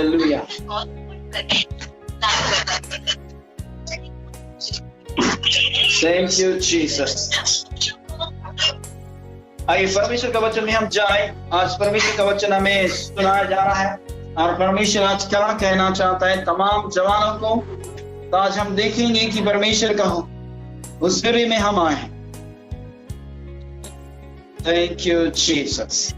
Hallelujah. Thank you Jesus. आइए परमेश्वर का वचन में हम जाए। आज परमेश्वर का वचन हमें सुनाया जा रहा है और परमेश्वर आज क्या कहना चाहता है तमाम जवानों को। तो आज हम देखेंगे कि परमेश्वर का उस में हम आए हैं। Thank you Jesus.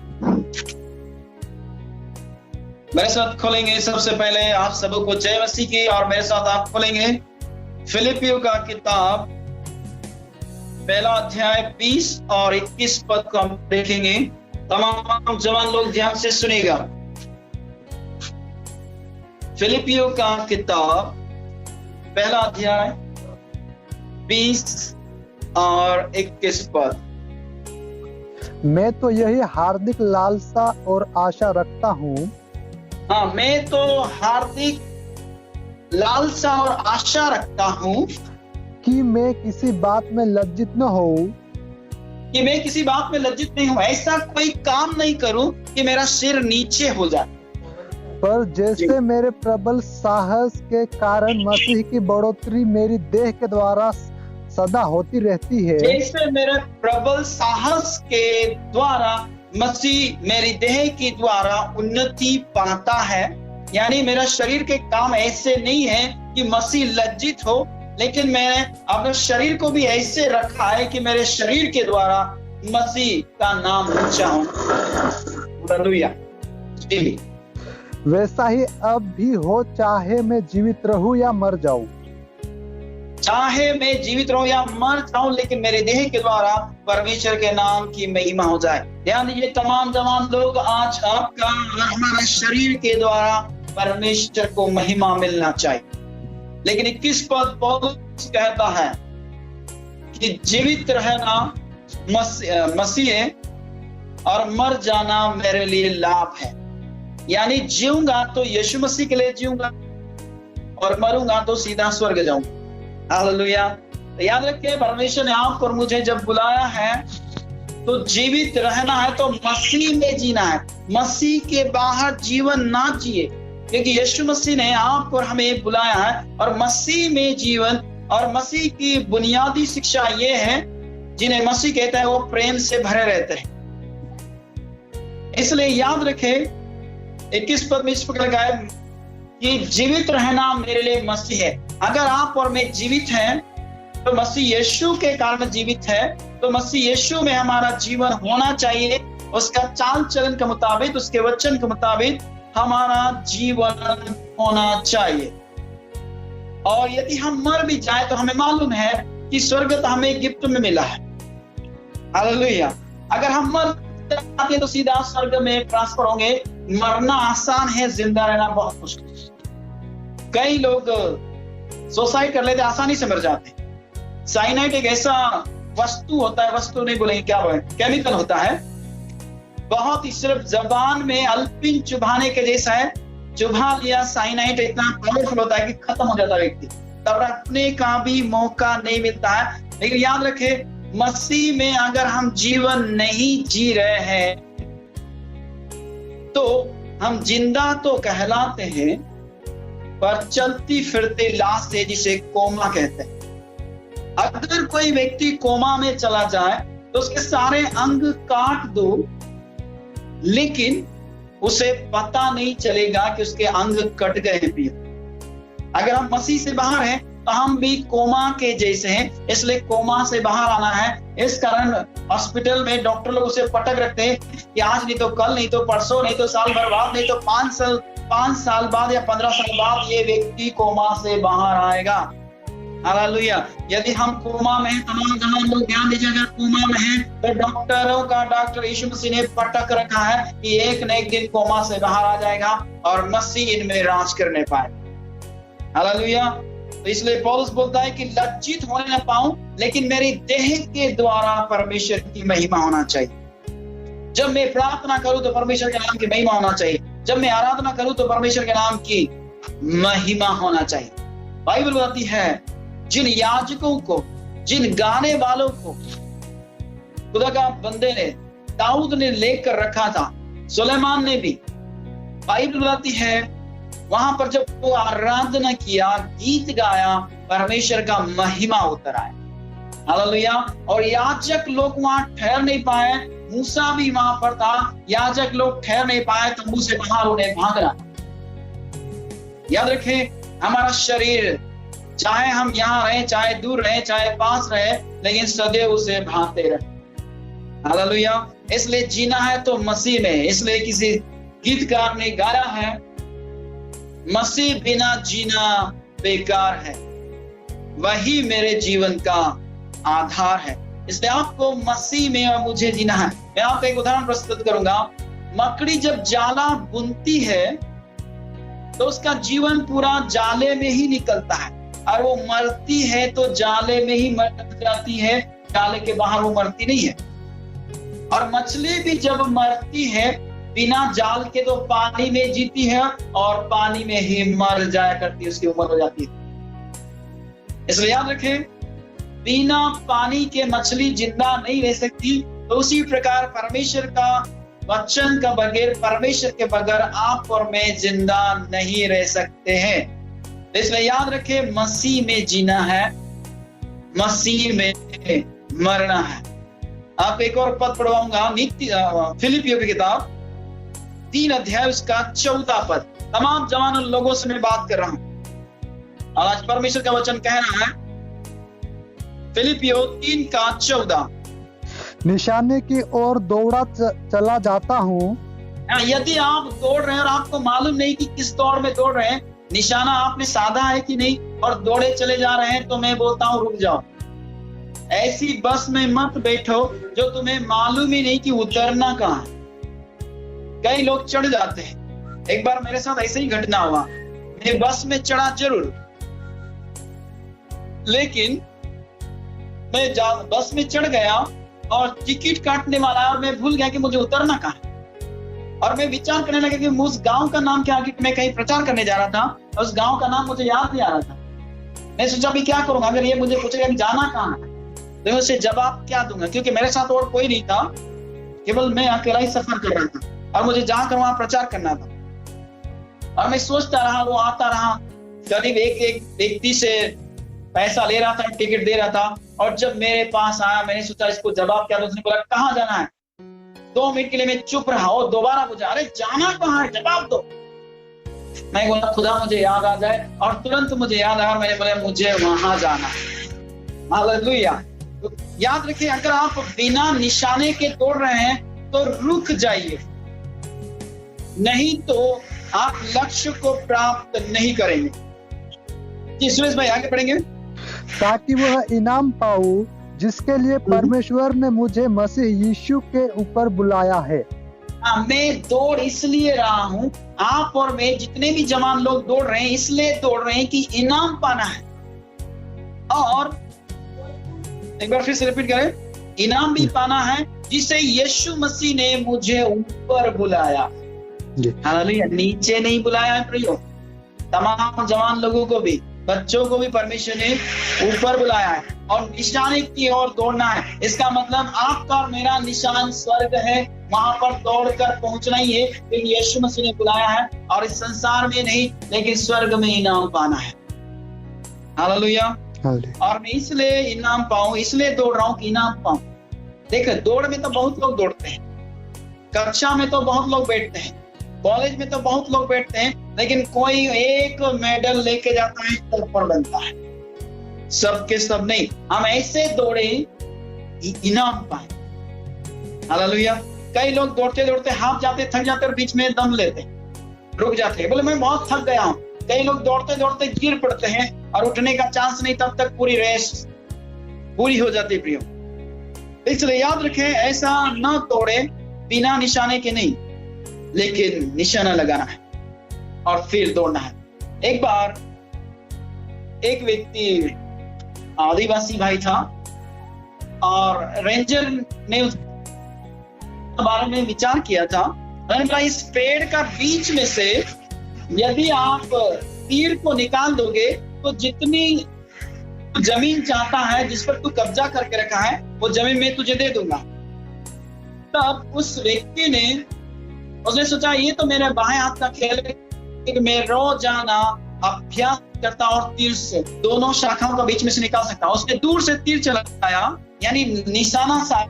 मेरे साथ खोलेंगे सबसे पहले आप सबको जय मसीह की, और मेरे साथ आप खोलेंगे फिलिपियों का किताब पहला अध्याय 20 और 21 पद को हम देखेंगे। तमाम जवान लोग ध्यान से सुनेगा। फिलिपियों का किताब पहला अध्याय 20 और 21 पद। मैं तो यही हार्दिक लालसा और आशा रखता हूँ। हाँ, मैं तो हार्दिक लालसा और आशा रखता हूँ कि मैं किसी बात में लज्जित न हूँ। कि मैं किसी बात में लज्जित नहीं हूँ। ऐसा कोई काम नहीं करूं कि मेरा सिर नीचे हो जाए। पर जैसे मेरे प्रबल साहस के कारण मसीह की बढ़ोतरी मेरी देह के द्वारा सदा होती रहती है। जैसे मेरे प्रबल साहस के द्वारा मसीह मेरी देह के द्वारा उन्नति पाता है। यानी मेरा शरीर के काम ऐसे नहीं है कि मसीह लज्जित हो, लेकिन मैंने अपने शरीर को भी ऐसे रखा है कि मेरे शरीर के द्वारा मसीह का नाम ऊंचा हो। हालेलुया। वैसा ही अब भी हो, चाहे मैं जीवित रहूं या मर जाऊं। चाहे मैं जीवित रहूं या मर जाऊं, लेकिन मेरे देह के द्वारा परमेश्वर के नाम की महिमा हो जाए। ध्यान दीजिए तमाम जवान लोग, आज आपका हमारे शरीर के द्वारा परमेश्वर को महिमा मिलना चाहिए। लेकिन 21 पद पौलुस कहता है कि जीवित रहना मसीह है और मर जाना मेरे लिए लाभ है। यानी जीऊंगा तो यीशु मसीह के लिए जीऊंगा और मरूंगा तो सीधा स्वर्ग जाऊंगा। हालेलुया। तो याद रखिए परमेश्वर ने आपको और मुझे जब बुलाया है तो जीवित रहना है तो मसीह में जीना है। मसीह के बाहर जीवन ना जिए, क्योंकि यीशु मसीह ने आपको और हमें बुलाया है और मसीह में जीवन। और मसीह की बुनियादी शिक्षा ये है, जिन्हें मसीह कहता है वो प्रेम से भरे रहते हैं। इसलिए याद रखें 21 पद में इस प्रकार का है कि जीवित रहना मेरे लिए मसीह है। अगर आप और मैं जीवित हैं तो मसीह यीशु के कारण जीवित है, तो मसीह यीशु में हमारा जीवन होना चाहिए। उसका चाल चलन के मुताबिक, उसके वचन के मुताबिक हमारा जीवन होना चाहिए। और यदि हम मर भी जाए तो हमें मालूम है कि स्वर्ग तो हमें गिफ्ट में मिला है। हालेलुया। अगर हम मर जाते तो सीधा स्वर्ग में ट्रांसफर होंगे। मरना आसान है, जिंदा रहना बहुत मुश्किल। कई लोग सुसाइड कर लेते, आसानी से मर जाते हैं। साइनाइड एक ऐसा वस्तु होता है, वस्तु नहीं बोलेंगे, क्या बोलेंगे, केमिकल होता है। बहुत ही सिर्फ जबान में अल्पिन चुभाने के जैसा है। चुभा लिया, साइनाइड इतना पावरफुल होता है कि खत्म हो जाता है व्यक्ति, तब रखने का भी मौका नहीं मिलता है। लेकिन याद रखे मसीह में अगर हम जीवन नहीं जी रहे हैं तो हम जिंदा तो कहलाते हैं पर चलती फिरती लाश है, जिसे कोमा कहते हैं। अगर कोई व्यक्ति कोमा में चला जाए तो उसके सारे अंग काट दो, लेकिन उसे पता नहीं चलेगा कि उसके अंग कट गए भी। अगर हम मसीह से बाहर हैं तो हम भी कोमा के जैसे हैं, इसलिए कोमा से बाहर आना है। इस कारण हॉस्पिटल में डॉक्टर लोग उसे पटक रखते हैं कि आज नहीं तो कल, नहीं तो परसों, नहीं तो साल भर बाद, नहीं तो 5 साल बाद या 15 साल बाद ये व्यक्ति कोमा से बाहर आएगा। हालेलुया। यदि हम कोमा में हैं, तमाम लोग ध्यान दीजिए, अगर कोमा में हैं तो डॉक्टर यीशु मसीह ने पटक रखा है कि एक न एक दिन कोमा से बाहर आ जाएगा और मसीह इनमें राज करने पाए। हालेलुया। तो इसलिए पौलुस बोलता है कि लज्जित होने न पाऊं, लेकिन मेरी देह के द्वारा परमेश्वर की महिमा होना चाहिए। जब मैं प्रार्थना करूं तो परमेश्वर के नाम की महिमा होना चाहिए। जब मैं आराधना करूं तो परमेश्वर के नाम की महिमा होना चाहिए। बाइबल बताती है जिन याजकों को, जिन गाने वालों को खुदा का बंदे ने, दाऊद ने लेकर रखा था, सुलेमान ने भी, बाइबल बताती है वहां पर जब वो आराधना किया, गीत गाया, परमेश्वर का महिमा उतर आया। हालेलुया। और याजक लोग वहां ठहर नहीं पाए, मूसा भी वहां पर था, याजक लोग ठहर नहीं पाए, तंबू से बाहर उन्हें भागना। याद रखें, हमारा शरीर चाहे हम यहाँ रहे, चाहे दूर रहे, चाहे पास रहे, लेकिन सदैव उसे भागते रहे। हालेलुया। इसलिए जीना है तो मसीह में। इसलिए किसी गीतकार ने गाया है, मसीह बिना जीना बेकार है, वही मेरे जीवन का आधार है। इसलिए आपको मसीह में और मुझे जीना है। मैं आपको एक उदाहरण प्रस्तुत करूंगा। मकड़ी जब जाला बुनती है तो उसका जीवन पूरा जाले में ही निकलता है, और वो मरती है तो जाले में ही मर जाती है, जाले के बाहर वो मरती नहीं है। और मछली भी जब मरती है बिना जाल के तो पानी में जीती है, और पानी में ही मर जाया करती है, उसकी उम्र हो जाती है। इसलिए याद रखें, बिना पानी के मछली जिंदा नहीं रह सकती। तो उसी प्रकार परमेश्वर का वचन का बगैर, परमेश्वर के बगैर आप और मैं जिंदा नहीं रह सकते हैं। इसलिए याद रखें, मसीह में जीना है, मसीह में मरना है। आप एक और पद पढ़वाऊंगा, फिलिपियों की किताब 3 अध्याय उसका 14 पद। तमाम जवान लोगों से मैं बात कर रहा हूं, और आज परमेश्वर का वचन कह रहा है, फिलिपियों 3 का 14, निशाने की ओर दौड़ा चला जाता हूँ। यदि आप दौड़ रहे हैं और आपको मालूम नहीं कि किस दौड़ में दौड़ रहे हैं, निशाना आपने साधा है कि नहीं, और दौड़े चले जा रहे हैं, तो मैं बोलता हूं रुक जाओ। ऐसी बस में मत बैठो जो तुम्हें मालूम ही नहीं कि उतरना कहां है। कई लोग चढ़ जाते हैं। एक बार मेरे साथ ऐसे ही घटना हुआ। मैं बस में चढ़ा जरूर, लेकिन मैं बस में चढ़ गया और टिकट काटने वाला, और मैं भूल गया कि मुझे उतरना कहां है। और मैं विचार करने लगा कि उस गांव का नाम क्या, कि मैं कहीं प्रचार करने जा रहा था, और उस गांव का नाम मुझे याद नहीं आ रहा था। मैं सोचा भी क्या करूंगा, अगर ये मुझे पूछेगा कि जाना कहां है, तो मैं उसे जवाब क्या दूंगा, क्योंकि मेरे साथ और कोई नहीं था, केवल मैं अकेला ही सफर कर रहा था, और मुझे जाकर वहां प्रचार करना था। और मैं सोचता रहा, वो आता रहा, करीब एक व्यक्ति से पैसा ले रहा था, टिकट दे रहा था, और जब मेरे पास आया, मैंने सोचा इसको जवाब क्या दूं। उसने बोला कहां जाना है। 2 मिनट के लिए मैं चुप रहा, और दोबारा पूछा, अरे जाना कहां है, जवाब दो। मैं बोला खुदा मुझे याद आ जाए, और तुरंत मुझे याद आया। मैंने बोला मुझे वहां जाना है। हालेलुया। तो याद रखिए, अगर आप बिना निशाने के दौड़ रहे हैं तो रुक जाइए, नहीं तो आप लक्ष्य को प्राप्त नहीं करेंगे। जी सुरेश भाई, आगे पढ़ेंगे। ताकि वह इनाम पाऊं जिसके लिए परमेश्वर ने मुझे मसीह यीशु के ऊपर बुलाया है। मैं दौड़ इसलिए रहा हूं, आप और मैं जितने भी जवान लोग दौड़ रहे हैं, इसलिए दौड़ रहे हैं कि इनाम पाना है। और एक बार फिर से रिपीट करें, इनाम भी पाना है जिसे यीशु मसीह ने मुझे ऊपर बुलाया। हालेलुया। नीचे नहीं बुलाया है प्रियो, तमाम जवान लोगों को भी, बच्चों को भी परमेश्वर ने ऊपर बुलाया है, और निशाने की ओर दौड़ना है। इसका मतलब आपका और मेरा निशान स्वर्ग है, वहां पर दौड़कर पहुंचना ही है, क्योंकि यीशु मसीह ने बुलाया है, और इस संसार में नहीं, लेकिन स्वर्ग में इनाम पाना है। हालेलुया। और मैं इसलिए इनाम पाऊं, इसलिए दौड़ रहा हूं कि इनाम पाऊं। देखो, दौड़ में तो बहुत लोग दौड़ते हैं, कक्षा में तो बहुत लोग बैठते हैं, कॉलेज में तो बहुत लोग बैठते हैं, लेकिन कोई एक मेडल लेके जाता है तो ऊपर बनता है, सबके सब नहीं। हम ऐसे दौड़े इनाम पाए। हालेलुया। कई लोग दौड़ते दौड़ते हाफ जाते, थक जाते, और बीच में दम लेते, रुक जाते, बोले मैं बहुत थक गया हूं। कई लोग दौड़ते दौड़ते गिर पड़ते हैं, और उठने का चांस नहीं, तब तक पूरी रेस पूरी हो जाती है प्रियो। इसलिए याद रखें, ऐसा न दौड़े बिना निशाने के नहीं, लेकिन निशाना लगाना है और फिर दौड़ना है। एक बार एक व्यक्ति आदिवासी भाई था, और रेंजर ने उस बारे में विचार किया था। इस पेड़ का बीच में से यदि आप तीर को निकाल दोगे तो जितनी जमीन चाहता है, जिस पर तू कब्जा करके रखा है, वो जमीन मैं तुझे दे दूंगा। तब उस व्यक्ति ने, उसने सोचा ये तो मेरे बाएं हाथ का खेल है, फिर मैं रोजाना अभ्यास करता और तीर से दोनों शाखाओं का बीच में से निकाल सकता। उसने दूर से तीर चलाया, यानी निशाना सा,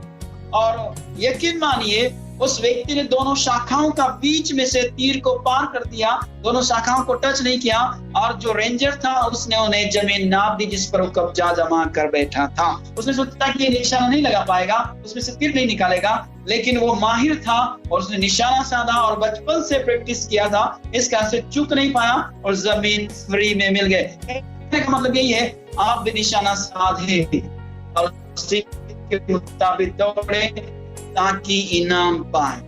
और यकीन मानिए उस व्यक्ति ने दोनों शाखाओं का बीच में से तीर को पार कर दिया, दोनों शाखाओं को टच नहीं किया, और जो रेंजर था उसने उन्हें जमीन नाप दी जिस पर वो कब्जा जमा कर बैठा था। उसने सोचा कि ये निशाना नहीं लगा पाएगा, उसमें से तीर नहीं निकालेगा, लेकिन वो माहिर था और उसने निशाना साधा और बचपन से प्रैक्टिस किया था, इस कारण से चूक नहीं पाया और जमीन फ्री में मिल गए। कहने का मतलब यही है, आप भी निशाना साधे और उसी के मुताबिक दौड़े ताकि इनाम पाए।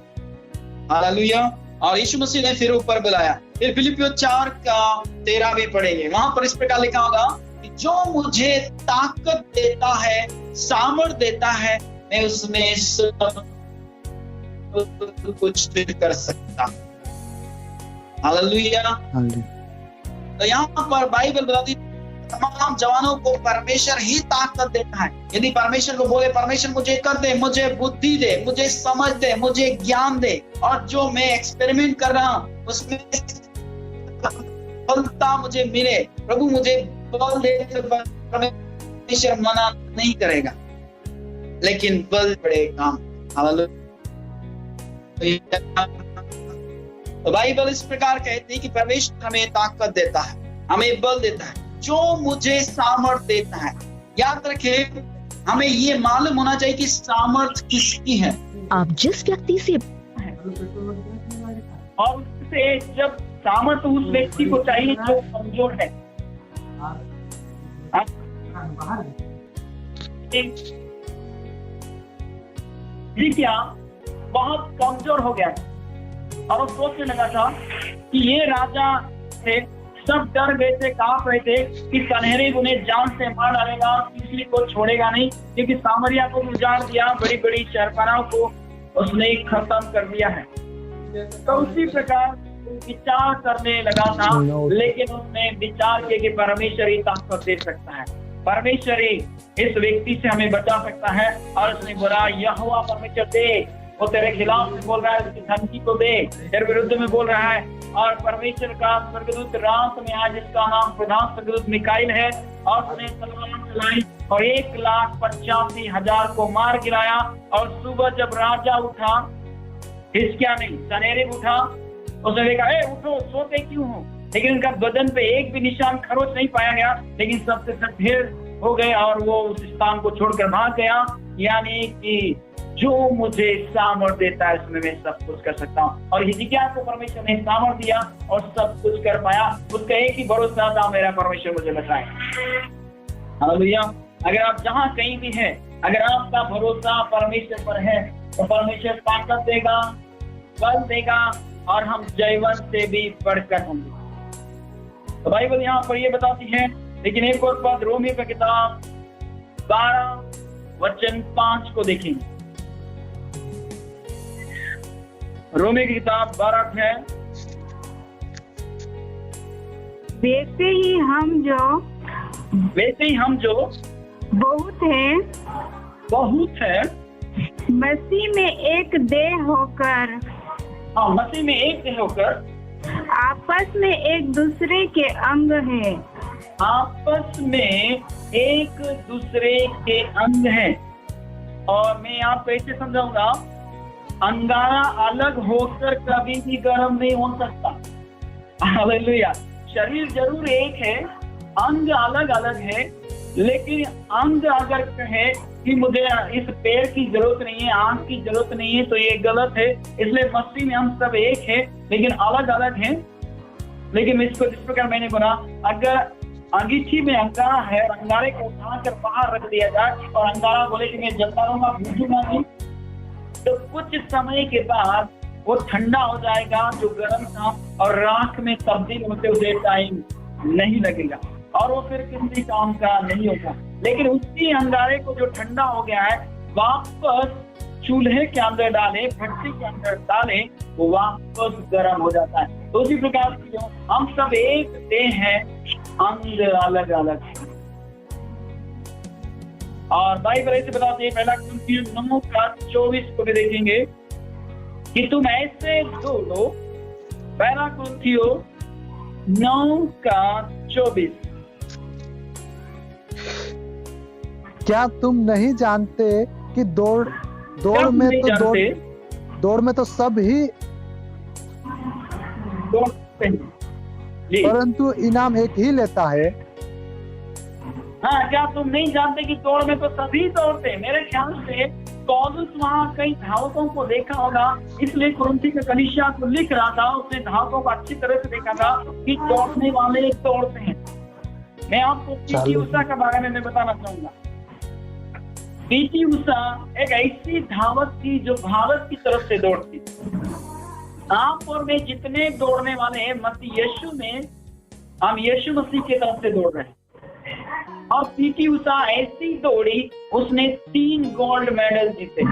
हालेलुया। और यीशु मसीह ने फिर ऊपर बुलाया। फिर फिलिपियों 4:13 भी पढ़ेंगे, वहां पर इस प्रकार लिखा होगा कि जो मुझे ताकत देता है, सामर्थ देता है, मैं उसमें सब कुछ कर सकता। हालेलुया। तो यहाँ पर बाइबल बताती तमाम जवानों को परमेश्वर ही ताकत देता है। यदि परमेश्वर को बोले परमेश्वर मुझे कर दे, मुझे बुद्धि दे, मुझे समझ दे, मुझे ज्ञान दे, और जो मैं एक्सपेरिमेंट कर रहा हूं उसमें फलता मुझे मिले, प्रभु मुझे बल दे, तो परमेश्वर मना नहीं करेगा, लेकिन बल पड़े काम। तो बाइबल इस प्रकार कहती है कि परमेश्वर हमें ताकत देता है, हमें बल देता है, जो मुझे सामर्थ देता है। याद रखें, हमें ये मालूम होना चाहिए कि सामर्थ किसकी है। आप जिस व्यक्ति से और उससे जब सामर्थ उस व्यक्ति को चाहिए जो कमजोर है। क्या बहुत कमजोर हो गया और वो सोचने लगा था कि ये राजा थे, सब डर गए थे, कांप रहे थे कि सनहेरीब उन्हें जान से मार डालेगा, किसी को छोड़ेगा नहीं, क्योंकि सामरिया को उजाड़ दिया, बड़ी बड़ी शहरपनाहों को उसने खत्म कर दिया है। तो उसी प्रकार विचार करने लगा था, लेकिन उसने विचार किया कि परमेश्वर ही ताकत दे सकता है, परमेश्वर ही इस व्यक्ति से हमें बचा सकता है। और उसने बोला यहोवा परमेश्वर दे, वो तेरे खिलाफ में बोल रहा है, उसकी धमकी को दे, तेरे विरुद्ध में बोल रहा है। और परमेश्वर का स्वर्गदूत रात में आया जिसका नाम प्रधान स्वर्गदूत मिकाइल है, और उसने तलवार चलाई और 1,85,000 को मार गिराया। और सुबह जब राजा उठा, हिचकिया नहीं, सनहेरीब उठा, उसने देखा उठो, सोते क्यों हो, लेकिन उनका बदन पे एक भी निशान खरोच नहीं पाया गया, लेकिन सबसे सब ढेर हो गए और वो उस स्थान को छोड़कर भाग गया। यानी कि जो मुझे सामर्थ देता है उसमें मैं सब कुछ कर सकता हूँ। और हिजकिय्याह को परमेश्वर ने सामर्थ दिया और सब कुछ कर पाया। उसका एक ही भरोसा था, मेरा परमेश्वर मुझे बचाए। हालेलुया। अगर आप जहाँ कहीं भी हैं, अगर आपका भरोसा परमेश्वर पर है तो परमेश्वर ताकत देगा, बल देगा, और हम जयवंत से भी बढ़कर होंगे। तो बाइबल यहाँ पर ये बताती है, लेकिन एक और पद रोमी की किताब 12:5 को देखेंगे। रोमी की किताब 12 है। वैसे ही हम जो बहुत है मसीह में एक देह होकर, मसीह में एक देह होकर आपस में एक दूसरे के अंग है, आपस में एक दूसरे के अंग हैं। और मैं आपको ऐसे समझाऊंगा, अंगारा अलग होकर कभी भी गर्म नहीं हो सकता। हालेलुया। शरीर जरूर एक है, अंग अलग अलग है, लेकिन अंग अगर कहे कि मुझे इस पैर की जरूरत नहीं है, आंख की जरूरत नहीं है, तो ये गलत है। इसलिए मसीह में हम सब एक है, लेकिन अलग अलग हैं। लेकिन इसको जिस प्रकार मैंने बोला, अगर अंगीठी में अंगारा है, अंगारे को उठाकर बाहर रख दिया जाए और अंगारा बोले कि मैं जलता रहूंगा, भूजूंगा नहीं, तो कुछ समय के बाद वो ठंडा हो जाएगा जो गर्म था, और राख में तब्दील होते हुए टाइम नहीं लगेगा और वो फिर किसी काम का नहीं होगा। लेकिन उसी अंगारे को जो ठंडा हो गया है वापस चूल्हे के अंदर डाले, भट्टी के अंदर डाले, वो वापस गर्म हो जाता है। तो उसी प्रकार से हम सब एक देह हैं, अंग अलग अलग है। और बाइबल ऐसे बताते हैं, 1 कुरिन्थियों 9:24 को भी देखेंगे कि तुम ऐसे दो लो। 1 कुरिन्थियों 9:24। क्या तुम नहीं जानते कि दौड़ क्या में नहीं तो जानते? दौड़ में तो सब ही, दौड़ते हैं जी। परंतु इनाम एक ही लेता है। हाँ, क्या तुम नहीं जानते कि दौड़ में तो सभी दौड़ते हैं? मेरे ख्याल से पौलुस वहाँ कई धावकों को देखा होगा, इसलिए कुरिन्थी के कलीसिया को लिख रहा था। उसने धावकों को अच्छी तरह से देखा था कि दौड़ने वाले दौड़ते हैं। मैं आपको पीटी उषा के बारे में मैं बताना चाहूंगा। पीटी उषा एक ऐसी धावक थी जो भारत की तरफ से दौड़ती। आप और मैं जितने दौड़ने वाले हैं, मसीह यीशु में हम यीशु मसीह की तरफ से दौड़ रहे हैं। और पीटी उषा ऐसी दौड़ी, उसने 3 गोल्ड मेडल जीते,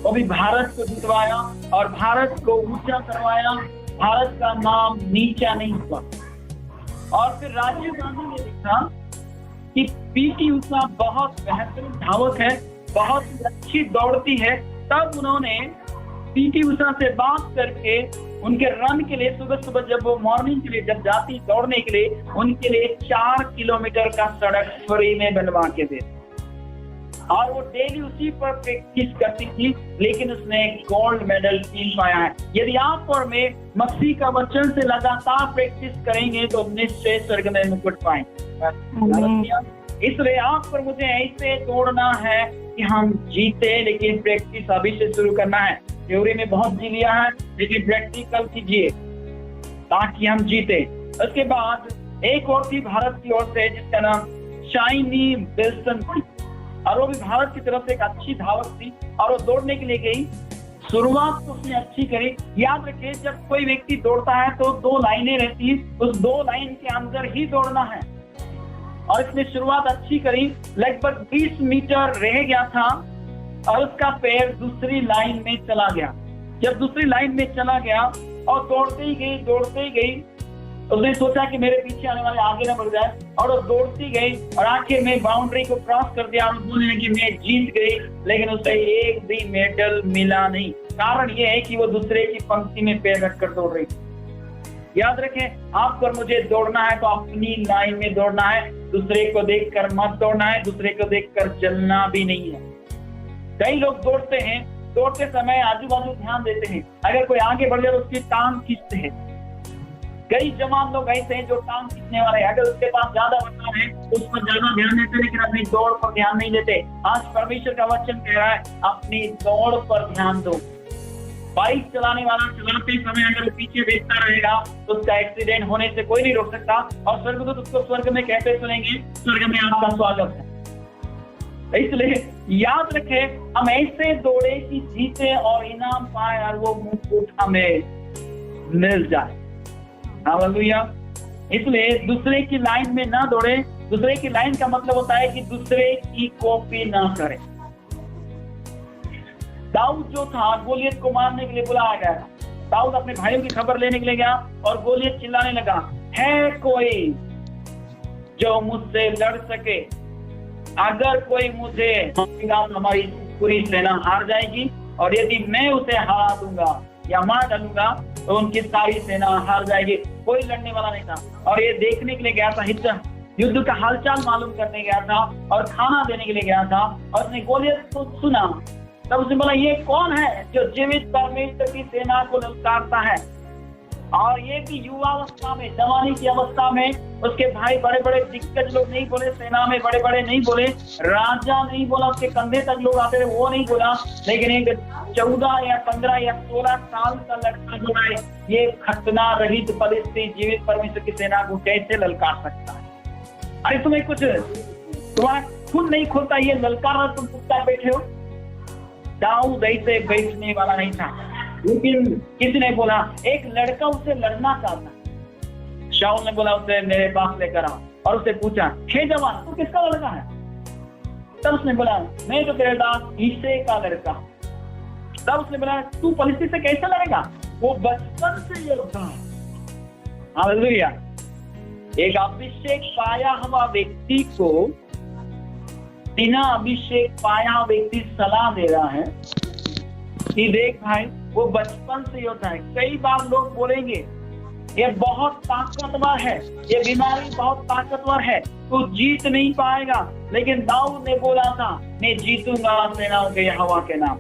वो भी भारत को जितवाया और भारत को ऊंचा करवाया। भारत का नाम नीचा नहीं हुआ। और फिर राजीव गांधी ने देखा कि पीटी उषा बहुत बेहतरीन धावक है, बहुत अच्छी दौड़ती है। तब उन्होंने पीटी उषा से बात करके उनके रन के लिए सुबह सुबह जब वो मॉर्निंग के लिए जब जाती दौड़ने के लिए, उनके लिए 4 किलोमीटर का सड़क फ्री में बनवा के दे। और वो डेली उसी पर प्रैक्टिस करती थी, लेकिन उसने गोल्ड मेडल जीत पाया है। यदि आप और मैं मसीह का वचन से लगातार प्रैक्टिस करेंगे तो निश्चय स्वर्ग में मुकुट पाएंगे। इसलिए आप पर मुझे ऐसे दौड़ना है कि हम जीते, लेकिन प्रैक्टिस अभी से शुरू करना है। थ्योरी में बहुत जी लिया है, लेकिन प्रैक्टिकल कीजिए ताकि हम जीते। उसके बाद एक और थी भारत की ओर से, जिसका नाम शाइनी विल्सन थी, और वो भी भारत की तरफ से एक अच्छी धावक थी। और वो दौड़ने के लिए गई। शुरुआत तो उसने अच्छी करी। याद रखिए, जब कोई व्यक्ति दौड़ता है तो 2 लाइनें रहती है, उस 2 लाइन के अंदर ही दौड़ना है। और इसने शुरुआत अच्छी करी, लगभग 20 मीटर रह गया था और उसका पैर दूसरी लाइन में चला गया। जब दूसरी लाइन में चला गया और दौड़ते ही गई, उसने सोचा कि मेरे पीछे आने वाले आगे ना बढ़ जाए, और वो दौड़ती गई और आखिर में बाउंड्री को क्रॉस कर दिया और बोलने लगी मैं जीत गई। लेकिन उसे एक भी मेडल मिला नहीं। कारण ये है कि वो दूसरे की पंक्ति में पैर रखकर दौड़ रही थी। याद रखें, आपको और मुझे दौड़ना है तो अपनी लाइन में दौड़ना है, दूसरे को देखकर मत दौड़ना है, दूसरे को देखकर चलना भी नहीं है। कई लोग दौड़ते हैं, दौड़ते समय आजू बाजू ध्यान देते हैं, अगर कोई आगे बढ़ जाए तो उसकी टांग खींचते हैं। कई जवान लोग ऐसे हैं जो टांग खींचने वाले हैं, अगर उसके पास ज्यादा वजन है तो उस पर ज्यादा ध्यान देते, लेकिन अपनी दौड़ पर ध्यान नहीं देते। आज परमेश्वर का वचन कह रहा है, अपनी दौड़ पर ध्यान दो। बाइक चलाने वाला चलाते समय अगर वो पीछे देखता रहेगा तो उसका एक्सीडेंट होने से कोई नहीं रोक सकता, और स्वर्गदूत उसको स्वर्ग में कहते सुनेंगे, स्वर्ग में आपका स्वागत है। इसलिए याद रखे, हम ऐसे दौड़े कि जीते और इनाम पाए और वो मुकुट हमें मिल जाए। हालेलुया। इसलिए दूसरे की लाइन में ना दौड़े। दूसरे की लाइन का मतलब होता है कि दूसरे की कॉपी ना करें। दाऊद जो था, गोलियत को मारने के लिए बुलाया गया। दाऊद अपने भाइयों की खबर लेने के लिए गया और गोलियत चिल्लाने लगा, है कोई जो मुझसे लड़ सके? अगर कोई मुझे हमारी पूरी सेना हार जाएगी, और यदि मैं उसे हरा दूंगा या मार डालूंगा तो उनकी सारी सेना हार जाएगी। कोई लड़ने वाला नहीं था, और ये देखने के लिए गया था, युद्ध का हालचाल मालूम करने गया था और खाना देने के लिए गया था। और उसने गोलियत को सुना, तब उसने बोला, ये कौन है जो जीवित परमेश्वर की सेना को ललकारता है? और ये भी युवावस्था में, जवानी की अवस्था में। उसके भाई बड़े बड़े दिग्गज लोग नहीं बोले, सेना में बड़े बड़े नहीं बोले, राजा नहीं बोला, उसके कंधे तक लोग आते थे वो नहीं बोला, लेकिन एक 14 या 15 या 16 साल का लड़का जो है, ये खतना रहित फलिस्ती जीवित परमेश्वर की सेना को कैसे ललकार सकता है? अरे तुम्हें कुछ तुम्हारा खुद नहीं खुलता, ये ललकार तुम चुपचाप बैठे हो। दाऊद ऐसे बैठने वाला नहीं था, लेकिन किसी ने बोला, एक लड़का उसे लड़ना चाहता। शाऊल ने बोला, उसे मेरे पास लेकर आओ, और उसे पूछा, हे जवान, तू किसका लड़का है? तब उसने बोला, मैं तो तेरे दास ईसे का लड़का। तब उसने बोला, तू फलिस्ती से कैसे लड़ेगा? वो बचपन से योद्धा है। हालेलुया। एक अभिषेक पाया हुआ व्यक्ति को बिना अभिषेक पाया व्यक्ति सलाह दे रहा है कि देख भाई, वो बचपन से योद्धा है। कई बार लोग बोलेंगे ये बहुत ताकतवर है, ये बीमारी बहुत ताकतवर है, तू जीत नहीं पाएगा। लेकिन दाऊद ने बोला था, मैं जीतूंगा सेनाओं के यहोवा के नाम।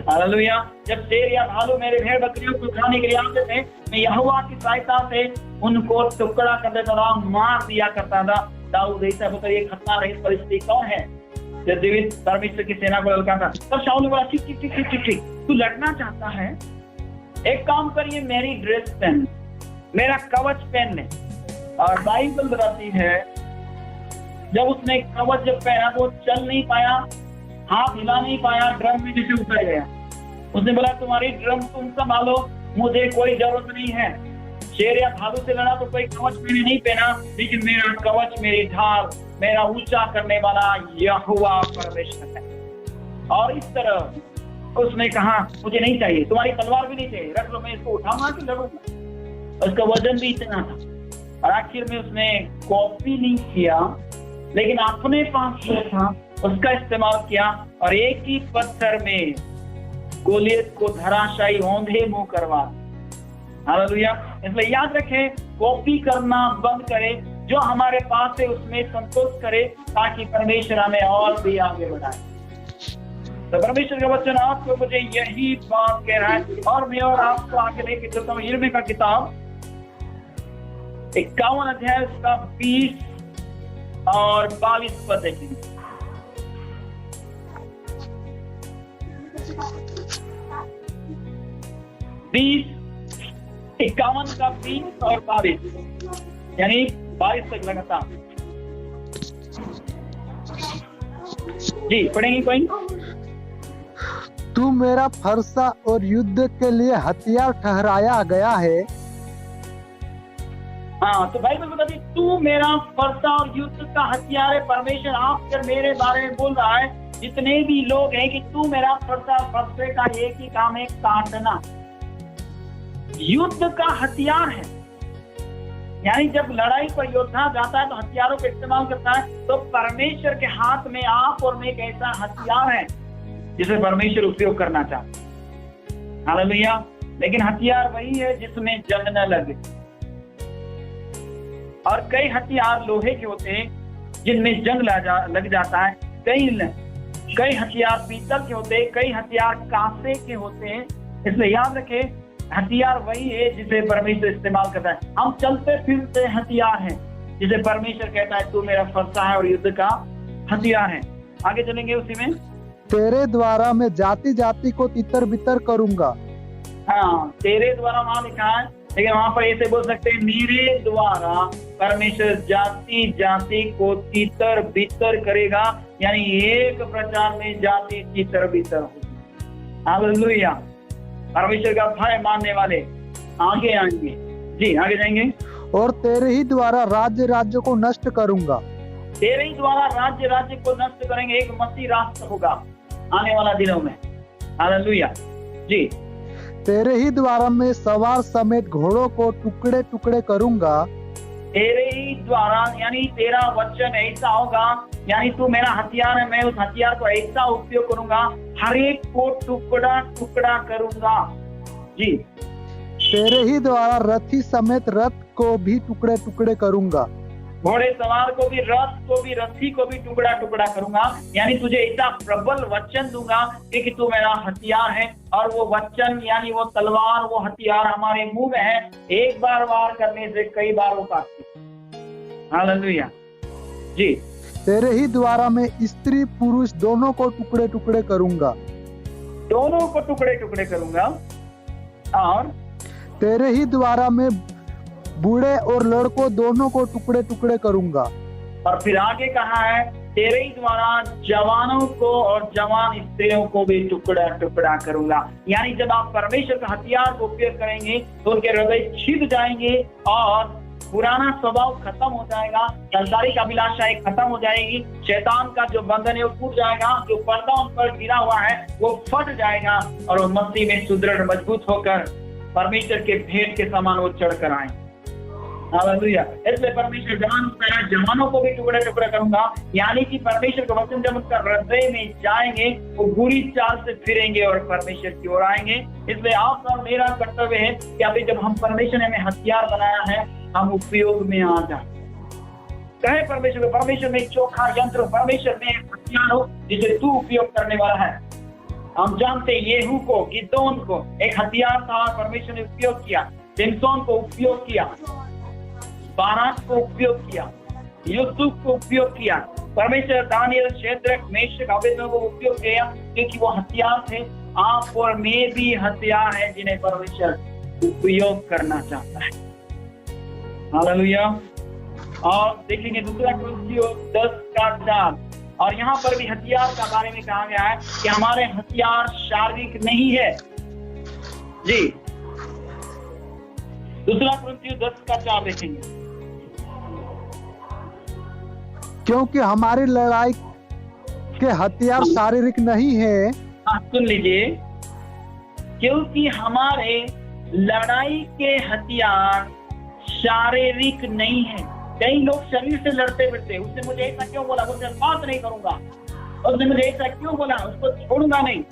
हालेलुया। जब शेर या भालू मेरे भेड़ बकरियों को खाने के लिए आते थे, मैं यहोवा की सहायता से उनको टुकड़ा कर देता था, मार दिया करता था। दाऊद ऐसा बोलता, ये खतरा रहित परिस्थिति कौन है जो जीवित परमेश्वर की सेना को ललका था। तब शाऊल ने बोला, ठीक ठीक ठीक ठीक ठीक, तू लड़ना चाहता है, एक काम करिए, मेरी ड्रेस पहन, मेरा कवच पहन ले। और बाइबल बताती है जब उसने कवच जब पहना तो चल नहीं पाया, हाथ हिला नहीं पाया, ड्रम में जैसे उतर गया। उसने बोला, तुम्हारी ड्रम तुम संभालो, मुझे कोई जरूरत नहीं है। शेर या भालू से लड़ा तो कोई कवच मैंने नहीं पहना, लेकिन मेरा कवच, मेरी ढाल, मेरा ऊंचा करने वाला यहोवा परमेश्वर है। और इस तरह उसने कहा, मुझे नहीं चाहिए, तुम्हारी तलवार भी नहीं चाहिए, रख लो, मैं इसको उठाऊंगा कि लड़ूंगा। उसका वजन भी इतना था। और आखिर में उसने कॉपी नहीं किया, लेकिन अपने पास जो था उसका इस्तेमाल किया और एक ही पत्थर में गोलियत को धराशायी औंधे मुंह करवा। हालेलुया। इसलिए याद रखें, कॉपी करना बंद करें, जो हमारे पास है उसमें संतोष करे, ताकि परमेश्वर हमें और भी आगे बढ़ाए। तो परमेश्वर का वचन आपको मुझे यही बात कह रहा है। और मैं और आपको आगे लेके चलता हूँ यिर्मयाह का किताब 51 अध्याय उसका 20 और 22 पद देखेंगे। बीस 51 का 20 और 22 यानी 22 तक लगातार। जी पढ़ेंगे कोई? तू मेरा फरसा और युद्ध के लिए हथियार ठहराया गया है। हाँ, तो बाइबल बताती है, तू मेरा फरसा और युद्ध का हथियार है। परमेश्वर आपके मेरे बारे में बोल रहा है, जितने भी लोग हैं, कि तू मेरा फरसा, फरसे का एक ही काम है, काटना। युद्ध का हथियार है, यानी जब लड़ाई पर योद्धा जाता है तो हथियारों का इस्तेमाल करता है। तो परमेश्वर के हाथ में आप और मैं एक ऐसा हथियार है जिसे परमेश्वर उपयोग करना चाहता है। हालेलुया। लेकिन हथियार वही है जिसमें जंग न लगे। और कई हथियार लोहे के होते हैं जिनमें जंग लग जाता है, कई हथियार पीतल के होते हैं, कई हथियार कांसे के होते हैं। इसलिए याद रखें, हथियार वही है जिसे परमेश्वर इस्तेमाल करता है। हम चलते फिरते हथियार हैं जिसे परमेश्वर कहता है, तू मेरा फरसा है और युद्ध का हथियार है। आगे चलेंगे उसी में। तेरे द्वारा मैं जाति जाति को तितर बितर करूंगा। हाँ, तेरे द्वारा वहां लिखा है, लेकिन वहां पर ऐसे बोल सकते हैं, मेरे द्वारा परमेश्वर जाति जाति को तितर बितर करेगा, यानी एक प्रचार में जाति तितर बितर होगी। हालेलुया। परमेश्वर का भय मानने वाले आगे आएंगे। जी आगे जाएंगे। और तेरे ही द्वारा राज्य राज्य को नष्ट करूंगा। तेरे ही द्वारा राज्य राज्य को नष्ट करेंगे। एक मसीह राष्ट्र होगा आने वाला दिनों में। हालेलुया। जी। तेरे ही द्वारा मैं सवार समेत घोड़ों को टुकड़े टुकड़े करूंगा। तेरे ही द्वारा यानी तेरा वचन ऐसा होगा, यानी तू मेरा हथियार है, मैं उस हथियार को ऐसा उपयोग करूंगा, हर एक को टुकड़ा टुकड़ा करूंगा। जी। तेरे ही द्वारा रथी समेत रथ को भी टुकड़े टुकड़े करूंगा। घोड़े सवार को भी, रथ को भी, रथी को भी टुकड़ा टुकड़ा करूंगा। यानी तुझे ऐसा प्रबल वचन दूंगा कि तू मेरा हथियार है। और वो वचन यानी वो तलवार, वो हथियार हमारे मुंह में है। एक बार वार करने से कई बार वो काटती है। हालेलुया। जी। तेरे ही द्वारा मैं स्त्री पुरुष दोनों को टुकड़े टुकड़े करूंगा। दोनों को टुकड़े टुकड़े करूंगा। और तेरे ही द्वारा मैं बूढ़े और लड़कों दोनों को टुकड़े टुकड़े करूंगा। और फिर आगे कहा है, तेरे ही द्वारा जवानों को और जवान स्त्रियों को भी टुकड़ा टुकड़ा करूंगा। यानी जब आप परमेश्वर का हथियार को उपयोग करेंगे तो उनके हृदय छिद जाएंगे और पुराना स्वभाव खत्म हो जाएगा, संसारिक अभिलाषाएं खत्म हो जाएगी, शैतान का जो बंधन है वो टूट जाएगा, जो पर्दा उन पर गिरा हुआ है वो फट जाएगा और वो मसीह में सुदृढ़ मजबूत होकर परमेश्वर के भेंट के समान वो चढ़कर आए। हालेलुया। इसलिए परमेश्वर जवानों को कह रहा है, जवानों को भी टुकड़े टुकड़े करूंगा, यानी कि परमेश्वर का वचन जब उनका हृदय में जाएंगे वो बुरी चाल से फिरेंगे और परमेश्वर की ओर आएंगे। इसलिए आपका और मेरा कर्तव्य है कि अभी जब हम परमेश्वर ने हमें हथियार बनाया है, हम उपयोग में आ जाए। कहे परमेश्वर में चोखा यंत्र, परमेश्वर में हथियार हो जिसे तू उपयोग करने वाला है। हम जानते येहू को, गिदोन को एक हथियार था, परमेश्वर ने उपयोग किया। सिमसोन को उपयोग किया, बाराक को उपयोग किया, यूसुफ को उपयोग किया। परमेश्वर दानियल, शेद्रक, मेशक, अबेदनगो को उपयोग किया क्योंकि वो हथियार थे। आप और मैं भी हथियार हैं जिन्हें परमेश्वर उपयोग करना चाहता है। हालेलुया। और देखेंगे दूसरा कुरिन्थियों 10:4, और यहाँ पर भी हथियार का बारे में कहा गया है कि हमारे हथियार शारीरिक नहीं है। जी, दूसरा कुरिन्थियों 10:4 देखेंगे। क्योंकि हमारी लड़ाई के हथियार शारीरिक नहीं है। सुन लीजिए, क्योंकि हमारे लड़ाई के हथियार शारीरिक नहीं है। कई लोग शरीर से लड़ते फिरते, उसने मुझे ऐसा क्यों बोला, उससे बात नहीं करूंगा, उसने मुझे ऐसा क्यों बोला, उसको छोड़ूंगा नहीं,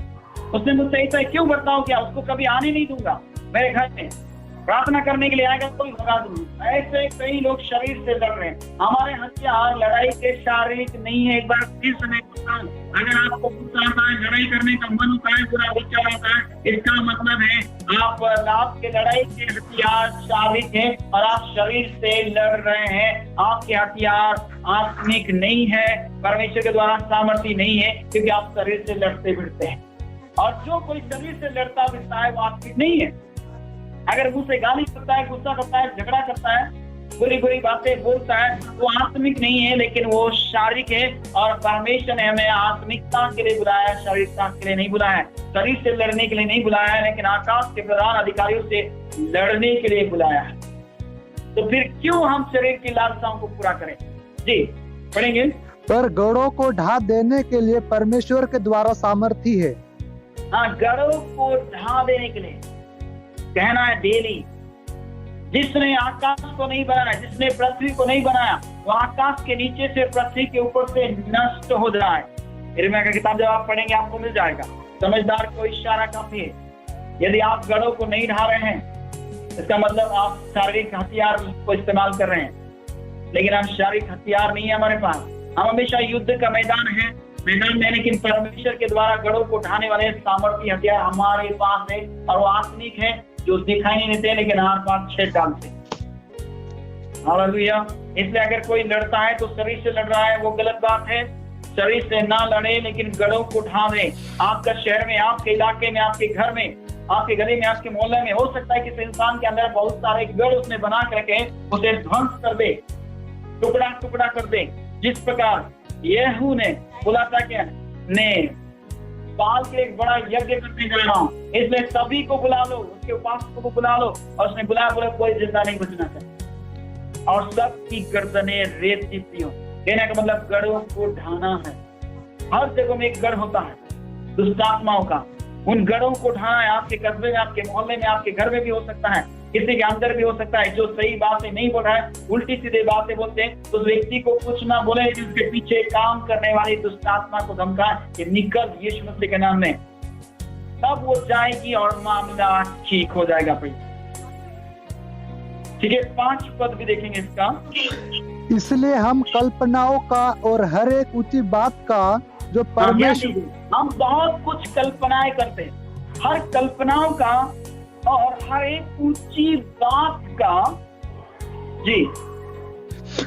उसने मुझसे ऐसा क्यों बर्ताव किया, उसको कभी आने नहीं दूंगा मेरे घर में, प्रार्थना करने के लिए आएगा कोई भगा दूंगा। ऐसे कई लोग शरीर से लड़ रहे हैं। हमारे हथियार लड़ाई के शारीरिक नहीं है। एक बार फिर से मैं कहता हूं, अगर आपको गुस्सा आता है, लड़ाई करने का मन होता है, बुरा विचार आता है, इसका मतलब है आपके लड़ाई के हथियार शारीरिक है और आप शरीर से लड़ रहे हैं। आपके हथियार आत्मिक नहीं है, परमेश्वर के द्वारा सामर्थ्य नहीं है, क्योंकि आप शरीर से लड़ते फिरते हैं। और जो कोई शरीर से लड़ता फिरता है वो आत्मिक नहीं है। अगर मुंह से गाली करता है, गुस्सा करता है, झगड़ा करता है, बुरी बुरी बातें बोलता है, वो आत्मिक नहीं है, लेकिन वो शारीरिक है। और परमेश्वर ने हमें आत्मिकता के लिए बुलाया, शारीरिकता के लिए नहीं बुलाया है। शरीर से लड़ने के लिए नहीं बुलाया है, लेकिन आकाश के प्रधान अधिकारियों से लड़ने के लिए बुलाया है। तो फिर क्यों हम शरीर की लालसाओं को पूरा करें? जी, पढ़ेंगे। पर गढ़ों को ढा देने के लिए परमेश्वर के द्वारा सामर्थ्य है। हाँ, गढ़ों को ढा देने के लिए कहना है डेली। जिसने आकाश को नहीं बनाया, जिसने पृथ्वी को नहीं बनाया, वो आकाश के नीचे से, पृथ्वी के ऊपर से नष्ट हो जाए। यिर्मयाह का किताब जब आप पढ़ेंगे आपको मिल जाएगा। समझदार को इशारा काफी है। यदि आप गढ़ों को नहीं ढा रहे हैं, इसका मतलब आप शारीरिक हथियार को इस्तेमाल कर रहे हैं, लेकिन हम शारीरिक हथियार नहीं है हमारे पास। हम हमेशा युद्ध का मैदान में, लेकिन परमेश्वर के द्वारा गढ़ों को ढाने वाले सामर्थ्य हथियार हमारे पास है, और वो आत्मिक है, जो दिखाई नहीं देते लेकिन हमारे पास छेद डालते। हालेलुया। इसलिए अगर कोई लड़ता है तो शरीर से लड़ रहा है, वो गलत बात है। शरीर से ना लड़े, लेकिन गढ़ों को ढा दे। आपका शहर में, आपके इलाके में, आपके घर में, आपके गली में, आपके मोहल्ले में हो सकता है किसी इंसान के अंदर बहुत सारे गढ़ उसने बना करके उसे ध्वंस कर दे, टुकड़ा टुकड़ा कर दे। जिस प्रकार येहू ने बोला था कि ने बाल के एक बड़ा यज्ञ करने जा रहा हूं, इसलिए सभी को बुला लो, उसके उपासकों को बुला लो। और उसने बुलाया, बोला कोई जिंदा नहीं बचना चाहिए, और सबकी गर्दनें रेत की सी हो। कहने का मतलब गढ़ों को ढाना है। हर जगह में एक गढ़ होता है दुष्ट आत्माओं का, उन गढ़ों को ढाना है। आपके कस्बे में, आपके मोहल्ले में, आपके घर में भी हो सकता है, किसी के अंदर भी हो सकता है। जो सही बातें नहीं बोल रहा है, उल्टी सीधे बातें बोलते हैं, तो उस व्यक्ति को कुछ ना बोले, जिसके पीछे काम करने वाली दुष्ट आत्मा को धमका कि निकल यीशु मसीह के नाम में, तब वो जाएगी और मामला ठीक हो जाएगा। ठीक है, 5 पद भी देखेंगे इसका। इसलिए हम कल्पनाओं का और हर एक ऊंची बात का जो परमेश्वर, हम बहुत कुछ कल्पनाएं करते हैं, हर कल्पनाओं का और हर एक ऊंची बात का, जी,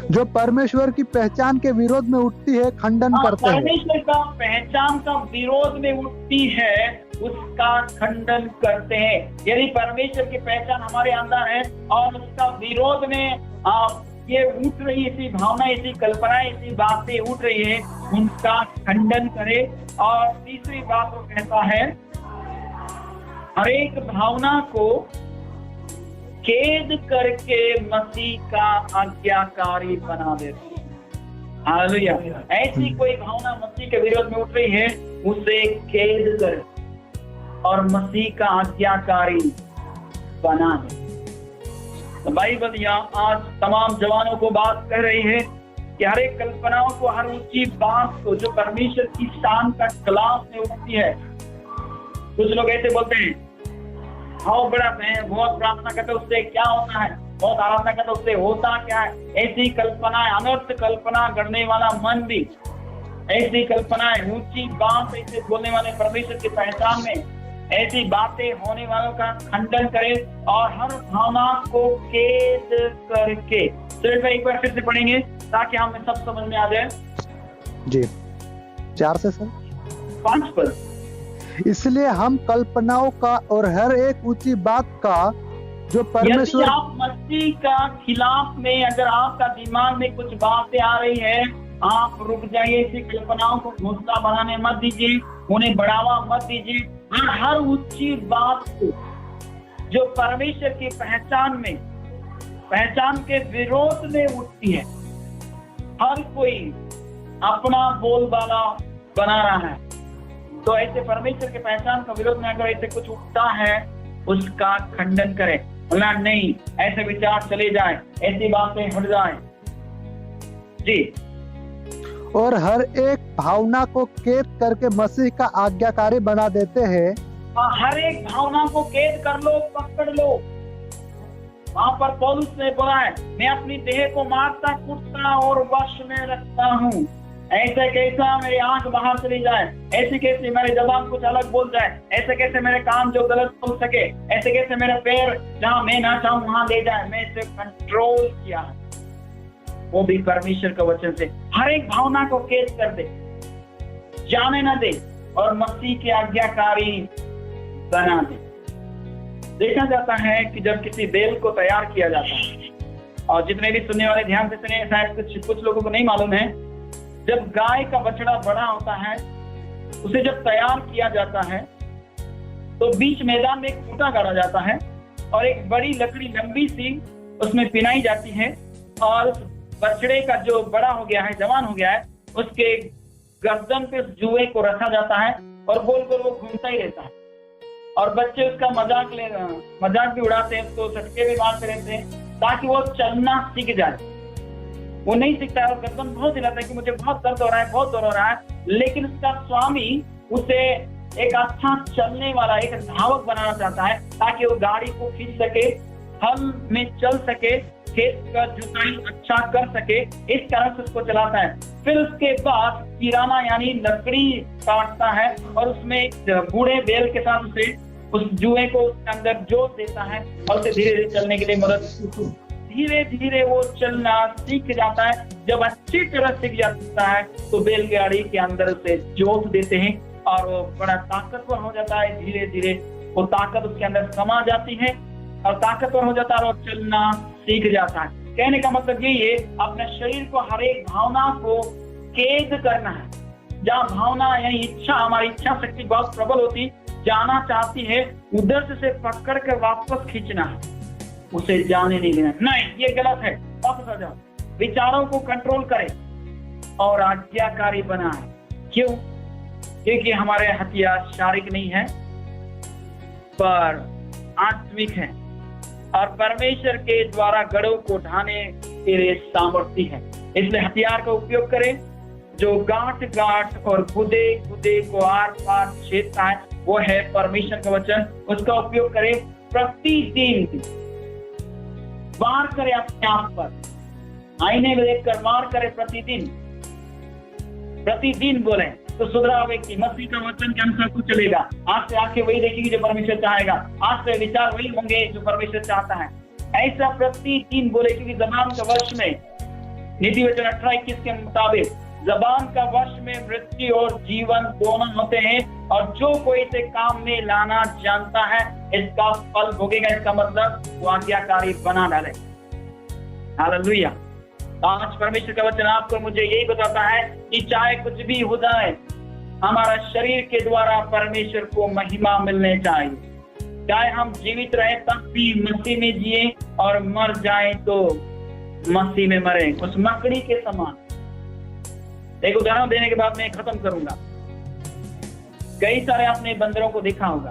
जो परमेश्वर की पहचान के विरोध में उठती है, खंडन करते हैं। परमेश्वर का पहचान का विरोध में उठती है, उसका खंडन करते हैं। यदि परमेश्वर की पहचान हमारे अंदर है और उसका विरोध में ये उठ रही, ऐसी भावना, ऐसी कल्पनाएं, ऐसी बातें उठ रही है, उनका खंडन करे। और तीसरी बात वो कहता है, हर एक भावना को कैद करके मसीह का आज्ञाकारी बना देते हैं। हालेलुया। ऐसी कोई भावना मसीह के विरोध में उठ रही है, उसे कैद कर और मसीह का आज्ञाकारी बना दे। तो बाइबल यहाँ आज तमाम जवानों को बात कर रही है कि हर एक कल्पनाओं को, हर ऊंची बात को जो परमेश्वर की शान का खिलाफ में उठती है। कुछ लोग ऐसे बोलते हैं, हाँ बड़ा है, बहुत प्रार्थना करते उससे क्या होता है, बहुत आराधना करते उससे होता क्या है। ऐसी कल्पनाएं, अनर्थ कल्पना करने वाला मन भी, ऐसी कल्पनाएं, ऊंची बात ऐसे बोलने वाले परमेश्वर की पहचान में ऐसी बातें होने वालों का खंडन करे और हर भावना को कैद करके। तो एक बार फिर से पढ़ेंगे ताकि हमें सब समझ में आ जाए। जी 4 से सर 5 पद। इसलिए हम कल्पनाओं का और हर एक ऊंची बात का जो परमेश्वर, यदि आप मसीह का खिलाफ में, अगर आपका दिमाग में कुछ बातें आ रही है, आप रुक जाइए। ऐसी कल्पनाओं को घोषणा बनाने मत दीजिए, उन्हें बढ़ावा मत दीजिए। हर ऊंची बात को जो परमेश्वर की पहचान के विरोध में उठती है, हर कोई अपना बोलबाला बना रहा है, तो ऐसे परमेश्वर के पहचान का विरोध में अगर ऐसे कुछ उठता है उसका खंडन करें। बोलना नहीं, ऐसे विचार चले जाए, ऐसी बातें हट जाए। जी। और हर एक भावना को कैद करके मसीह का आज्ञाकारी बना देते हैं। हर एक भावना को कैद कर लो, पकड़ लो। वहां पर पौलुस ने बोला है, मैं अपनी देह को मारता कूटता और वश में रखता हूँ। ऐसे कैसा मेरी आंख बाहर चली जाए, ऐसे कैसे मेरे जबान कुछ अलग बोल जाए, ऐसे कैसे मेरे काम जो गलत बोल सके, ऐसे कैसे मेरे पैर जहाँ मैं ना चाहूँ वहां ले जाए। मैं इसे कंट्रोल किया है, वो भी परमेश्वर का वचन से। हर एक भावना को कैद कर दे, जाने न दे और मसीह के आज्ञाकारी बना दे। देखा जाता है कि जब किसी बेल को तैयार किया जाता है, और जितने भी सुनने वाले ध्यान से सुने, शायद कुछ लोगों को नहीं मालूम है, जब गाय का बछड़ा बड़ा होता है, उसे जब तैयार किया जाता है तो बीच मैदान में एक खूंटा गाड़ा जाता है और एक बड़ी लकड़ी लंबी सी उसमें पिनाई जाती है, और उस बछड़े का जो बड़ा हो गया है, जवान हो गया है, उसके गर्दन पे उस जुए को रखा जाता है और गोल गोल वो घूमता ही रहता है। और बच्चे उसका मजाक भी उड़ाते हैं, उसको झटके भी मारते रहते हैं ताकि वो चलना सीख जाए। वो नहीं सीखता है और गर्दन बहुत हिलाता है कि मुझे बहुत दर्द हो रहा है, बहुत दर्द हो रहा है, लेकिन उसका स्वामी उसे एक अच्छा चलने वाला, एक धावक बनाना चाहता है ताकि वो गाड़ी को खींच सके, हल में चल सके, खेत का जुताई अच्छा कर सके। इस तरह से उसको चलाता है। फिर उसके बाद किराना यानी लकड़ी काटता है और उसमें एक बूढ़े बैल के साथ उसे उस जुए को उसके अंदर जोत देता है और उसे धीरे धीरे चलने के लिए मदद। धीरे धीरे वो चलना सीख जाता है। जब अच्छी तरह सीख जाता है तो बैलगाड़ी के अंदर उसे जोत देते हैं और वो बड़ा ताकतवर हो जाता है। धीरे धीरे वो ताकत उसके अंदर समा जाती है और ताकतवर हो जाता है और चलना सीख जाता है। कहने का मतलब यही है, अपने शरीर को, हर एक भावना को कैद करना है। जहाँ भावना यानी इच्छा, हमारी इच्छा शक्ति बहुत प्रबल होती, जाना चाहती है, उधर से पकड़ कर वापस खींचना है, उसे जाने नहीं देना। नहीं, ये गलत है, वापस आ जाओ। विचारों को कंट्रोल करे और आज्ञाकारी बनाए। क्यों? क्योंकि हमारे हथियार शारीरिक नहीं है पर आत्मिक है और परमेश्वर के द्वारा गढ़ों को ढाने के लिए सामर्थ्य है। इसलिए हथियार का उपयोग करें जो गांठ गांठ और गुदे गुदे को आर पार छेदता है, वो है परमेश्वर का वचन। उसका उपयोग करें प्रतिदिन। वार करें अपने आप पर, आईने में देखकर वार करें प्रतिदिन। प्रतिदिन बोले तो सुधरा व्यक्ति मसीह का वचन के अनुसार कुछ चलेगा। आज से आंखें वही देखेगी जो परमेश्वर चाहेगा, आज से विचार वही होंगे जो परमेश्वर चाहता है। ऐसा प्रतिदिन बोले, क्योंकि जबान का वश में, नीति वचन 18:21 के मुताबिक जबान का वश में मृत्यु और जीवन दोनों होते हैं और जो कोई इसे काम में लाना जानता है इसका फल भोगेगा। इसका मतलब वो आज्ञाकारी बना डाले। हालेलुया। आज परमेश्वर का वचन आपको मुझे यही बताता है कि चाहे कुछ भी हो जाए, हमारा शरीर के द्वारा परमेश्वर को महिमा मिलने चाहिए। चाहे हम जीवित रहे तब भी मसीह में जिए और मर जाए तो मसीह में मरे, उस मकड़ी के समान। एक उदाहरण देने के बाद मैं खत्म करूंगा। कई सारे आपने बंदरों को देखा होगा,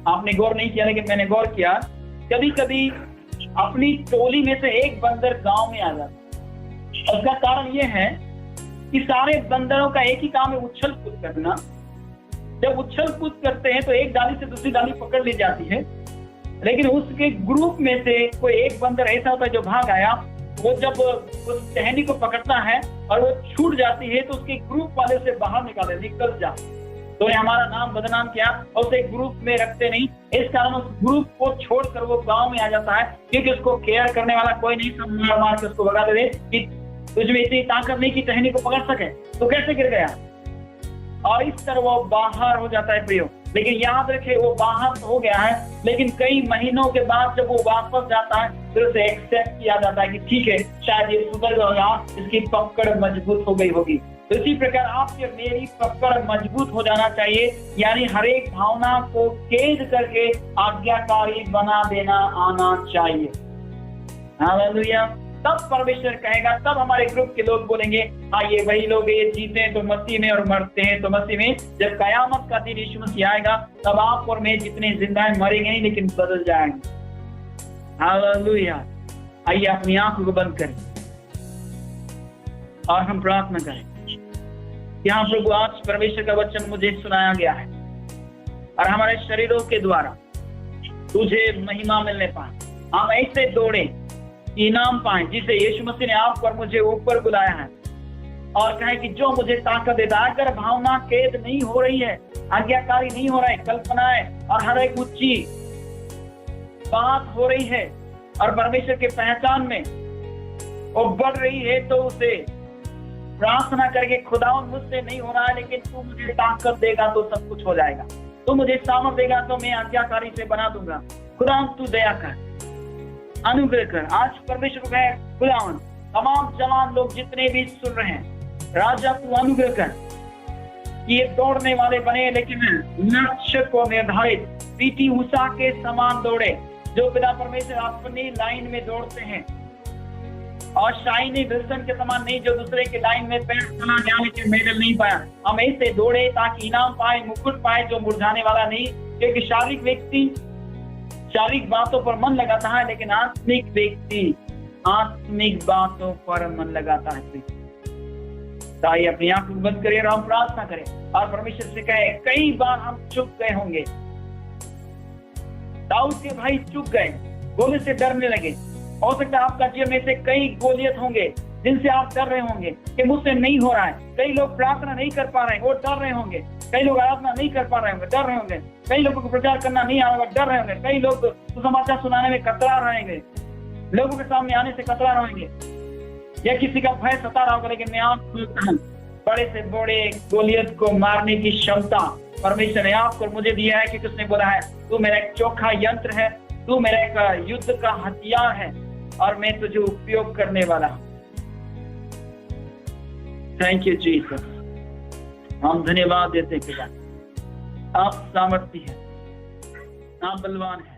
आपने गौर नहीं किया लेकिन मैंने गौर किया। कभी कभी अपनी टोली में से एक बंदर गांव में आ जाता। उसका कारण यह है कि सारे बंदरों का एक ही काम है, उछल कूद करना। जब उछल कूद करते हैं तो एक डाली से दूसरी डाली पकड़ ली जाती है, लेकिन उसके ग्रुप में से कोई एक बंदर ऐसा होता है जो भाग आया, वो जब उस टहनी को पकड़ता है और वो छूट जाती है तो उसके ग्रुप वाले से बाहर निकल जा, तो ये हमारा नाम बदनाम किया और उसे ग्रुप में रखते नहीं। इस कारण उस ग्रुप को छोड़कर वो गांव में आ जाता है, क्योंकि उसको केयर करने वाला कोई नहीं, सब मार मार के उसको भगा दे कि तुझमें इतनी ताकत नहीं कि टहनी को पकड़ सके, तो कैसे गिर गया, और इस तरह वो बाहर हो जाता है प्रियो। लेकिन याद रखे वो बाहर हो गया है, लेकिन कई महीनों के बाद जब वो वापस जाता है फिर उसे एक्सेप्ट किया जाता है कि ठीक है शायद ये सुधर गया, इसकी पकड़ मजबूत हो गई होगी। तो इसी प्रकार आपके मेरी पकड़ मजबूत हो जाना चाहिए, यानी हर एक भावना को कैद करके आज्ञाकारी बना देना आना चाहिए। हालेलुया। तब परमेश्वर कहेगा, तब हमारे ग्रुप के लोग बोलेंगे हाँ ये वही लोग ये जीते हैं तो मसीह में और मरते हैं तो मसीह में। जब कयामत का दिन यीशु मसीह आएगा तब आप और मैं जितने जिंदा हैं मरेंगे नहीं, लेकिन बदल जाएंगे। हालेलुया। आइए अपनी आंखों को बंद करें और हम प्रार्थना करें। यहाँ प्रभु आज परमेश्वर का वचन मुझे सुनाया गया है और हमारे शरीरों के द्वारा तुझे महिमा मिलने पाए, हम ऐसे दौड़े इनाम पाए जिसे यीशु मसीह ने आप पर मुझे ऊपर बुलाया है, और कहे कि जो मुझे ताकत देता है। अगर भावना कैद नहीं हो रही है, आज्ञाकारी नहीं हो रहा है, कल्पनाएं और हर एक ऊंची बात हो रही है और परमेश्वर के पहचान में वो बढ़ रही है, तो उसे प्रार्थना करके खुदा मुझसे नहीं हो रहा है, लेकिन तू मुझे ताकत देगा तो सब कुछ हो जाएगा, तू मुझे सामर्थ देगा तो मैं आज्ञाकारी से बना दूंगा। खुदा तू दया कर, अनुग्रह कर। आज परमेश्वर को कहे खुदावन तमाम जवान लोग जितने भी सुन रहे हैं, राजा तू अनुग्रह कर कि ये दौड़ने वाले बने, लेकिन लक्ष्य को निर्धारित पीटी उषा के समान दौड़े, जो पिता परमेश्वर अपनी लाइन में दौड़ते हैं, और शाइनी विल्सन के समान नहीं जो दूसरे के लाइन में पैर चला गया लेकिन मेडल नहीं पाया। हम ऐसे दौड़े ताकि इनाम पाए, मुकुट पाए जो मुरझाने वाला नहीं, क्योंकि शारीरिक व्यक्ति शारीरिक बातों पर मन लगाता है, लेकिन आत्मिक व्यक्ति आत्मिक बातों पर मन लगाता है। ताई अपनी आंख बंद करें और हम प्रार्थना करें और परमेश्वर से कहें, कई बार हम चुप गए होंगे, दाऊद के भाई चुप गए, गोली से डरने लगे। हो सकता है आपका जीवन में से कई गोलियत होंगे जिनसे आप डर रहे होंगे कि मुझसे नहीं हो रहा है। कई लोग प्रार्थना नहीं कर पा रहे हैं, वो डर रहे होंगे। कई लोग आराधना नहीं कर पा रहे होंगे, डर रहे होंगे। कई लोगों को प्रचार करना नहीं आ रहा, डर रहे होंगे। कई लोग सुसमाचार सुनाने में कतरा रहेंगे, लोगों के सामने आने से कतरा रहेंगे, या किसी का भय सता रहा होगा। लेकिन मैं आपको बड़े से बड़े गोलियत को मारने की क्षमता परमेश्वर ने आपको मुझे दिया है, क्योंकि उसने बोला है तू मेरा एक चोखा यंत्र है, तू मेरा एक युद्ध का हथियार है और मैं तुझे उपयोग करने वाला हूं। Thank you Jesus. हम धन्यवाद देते हैं पिता, आप सामर्थ्य है, आप बलवान है।